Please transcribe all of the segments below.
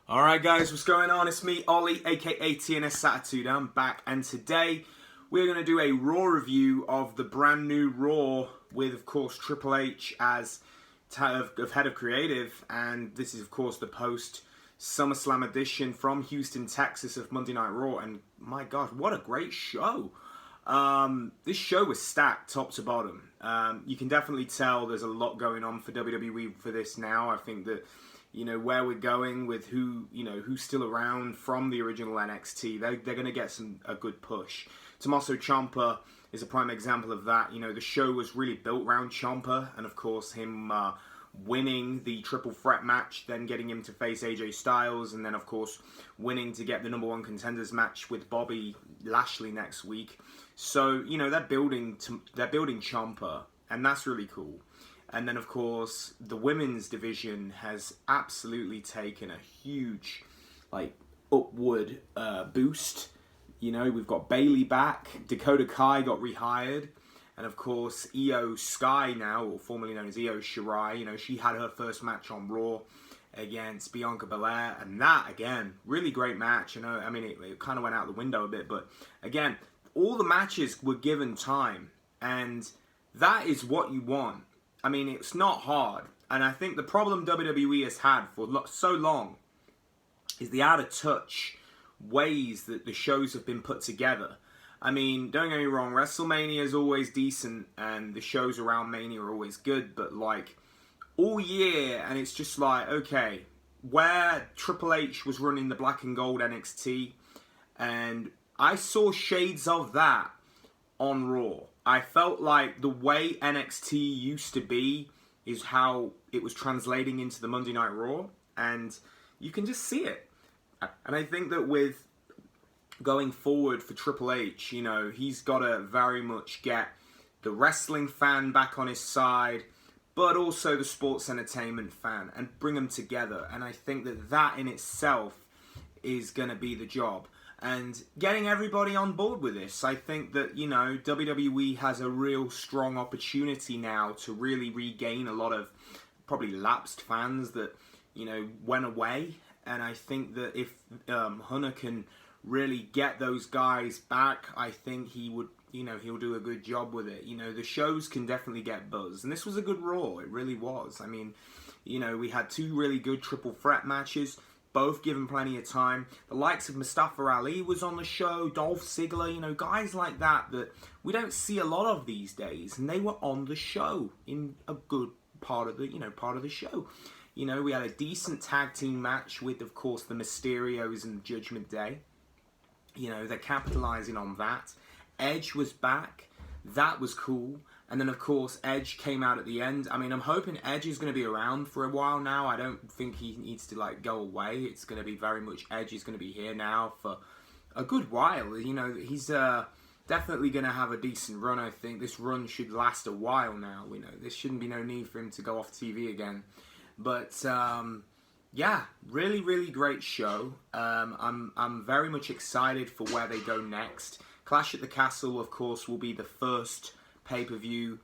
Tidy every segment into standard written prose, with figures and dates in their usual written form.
Alright guys, what's going on? It's me, Ollie, aka TNS Satitude. I'm back, and today we're going to do a Raw review of the brand new Raw with, of course, Triple H as head of creative, and this is, of course, the post SummerSlam edition from Houston, Texas of Monday Night Raw, and my God, what a great show! This show was stacked top to bottom. You can definitely tell there's a lot going on for WWE for this now. I think that where we're going with who's still around from the original NXT, they're going to get a good push. Tommaso Ciampa is a prime example of that. The show was really built around Ciampa, and of course him winning the triple threat match, then getting him to face AJ Styles, and then of course winning to get the number one contenders match with Bobby Lashley next week. So they're building Ciampa, and that's really cool. And then, of course, the women's division has absolutely taken a huge, upward boost. We've got Bayley back. Dakota Kai got rehired. And, of course, Io Sky now, or formerly known as Io Shirai, she had her first match on Raw against Bianca Belair. And that, again, really great match. It kind of went out the window a bit. But, again, all the matches were given time. And that is what you want. It's not hard, and I think the problem WWE has had for so long is the out-of-touch ways that the shows have been put together. Don't get me wrong, WrestleMania is always decent, and the shows around Mania are always good, but all year, and it's just okay, where Triple H was running the black and gold NXT, and I saw shades of that on Raw. I felt like the way NXT used to be is how it was translating into the Monday Night Raw, and you can just see it. And I think that with going forward for Triple H, he's got to very much get the wrestling fan back on his side, but also the sports entertainment fan, and bring them together. And I think that in itself is going to be the job. And getting everybody on board with this, I think that, WWE has a real strong opportunity now to really regain a lot of probably lapsed fans that, went away. And I think that if Hunter can really get those guys back, I think he would, he'll do a good job with it. The shows can definitely get buzz. And this was a good Raw. It really was. We had two really good triple threat matches, both given plenty of time. The likes of Mustafa Ali was on the show, Dolph Ziggler, guys like that we don't see a lot of these days, and they were on the show in a good part of the show. We had a decent tag team match with, of course, the Mysterios and Judgment Day. They're capitalizing on that. Edge was back. That was cool. And then, of course, Edge came out at the end. I'm hoping Edge is going to be around for a while now. I don't think he needs to, go away. It's going to be very much Edge is going to be here now for a good while. He's definitely going to have a decent run, I think. This run should last a while now. There shouldn't be no need for him to go off TV again. But, yeah, really, really great show. I'm very much excited for where they go next. Clash at the Castle, of course, will be the first pay-per-view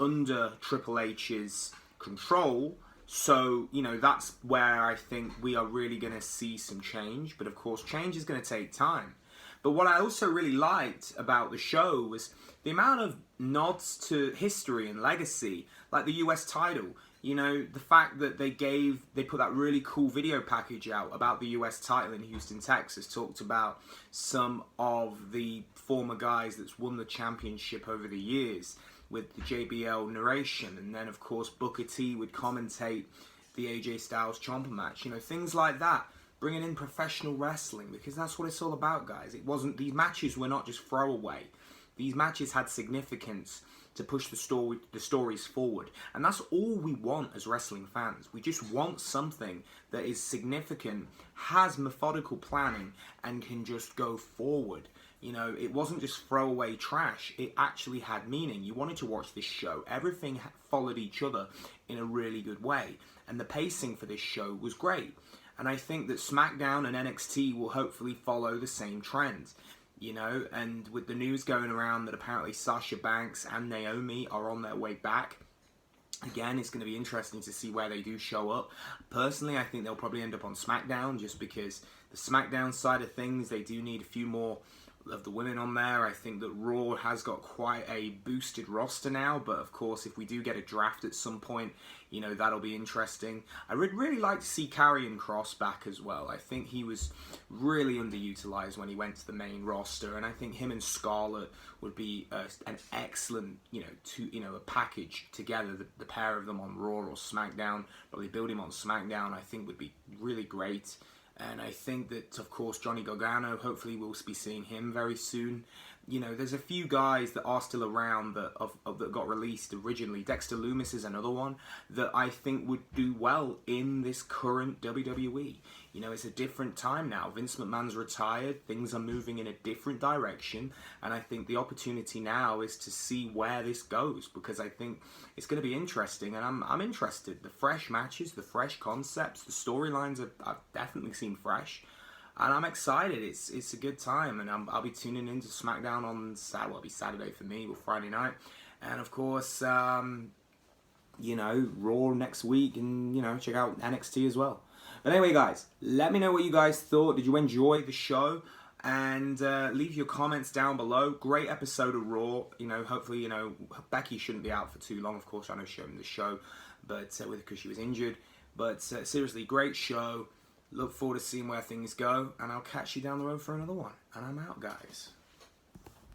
under Triple H's control, so that's where I think we are really going to see some change. But of course, change is going to take time. But what I also really liked about the show was the amount of nods to history and legacy, like the US title. The fact that they put that really cool video package out about the US title in Houston, Texas, talked about some of the former guys that's won the championship over the years with the JBL narration. And then, of course, Booker T would commentate the AJ Styles Ciampa match. Things like that. Bringing in professional wrestling, because that's what it's all about, guys. These matches were not just throwaway. These matches had significance to push the stories forward. And that's all we want as wrestling fans. We just want something that is significant, has methodical planning, and can just go forward. It wasn't just throwaway trash. It actually had meaning. You wanted to watch this show. Everything followed each other in a really good way. And the pacing for this show was great. And I think that SmackDown and NXT will hopefully follow the same trend. And with the news going around that apparently Sasha Banks and Naomi are on their way back, Again, it's going to be interesting to see where they do show up. Personally, I think they'll probably end up on SmackDown, just because the SmackDown side of things, they do need a few more of the women on there. I think that Raw has got quite a boosted roster now, but of course, if we do get a draft at some point, you know, that'll be interesting. I would really like to see Karrion Kross back as well. I think he was really underutilized when he went to the main roster, and I think him and Scarlett would be an excellent, a package together. The pair of them on Raw or SmackDown, probably build him on SmackDown, I think would be really great. And I think that, of course, Johnny Gargano, hopefully we'll be seeing him very soon. You know, there's a few guys that are still around that got released originally. Dexter Lumis is another one that I think would do well in this current WWE. You know, it's a different time now. Vince McMahon's retired. Things are moving in a different direction. And I think the opportunity now is to see where this goes, because I think it's going to be interesting. And I'm interested. The fresh matches, the fresh concepts, the storylines I've definitely seen fresh. And I'm excited. It's a good time, and I'll be tuning into SmackDown on Saturday. Well, it'll be Saturday for me, or Friday night, and of course, Raw next week, and check out NXT as well. But anyway, guys, let me know what you guys thought. Did you enjoy the show? And leave your comments down below. Great episode of Raw. Hopefully, Becky shouldn't be out for too long. Of course, I know she opened the show, but because she was injured. But seriously, great show. Look forward to seeing where things go, and I'll catch you down the road for another one. And I'm out, guys.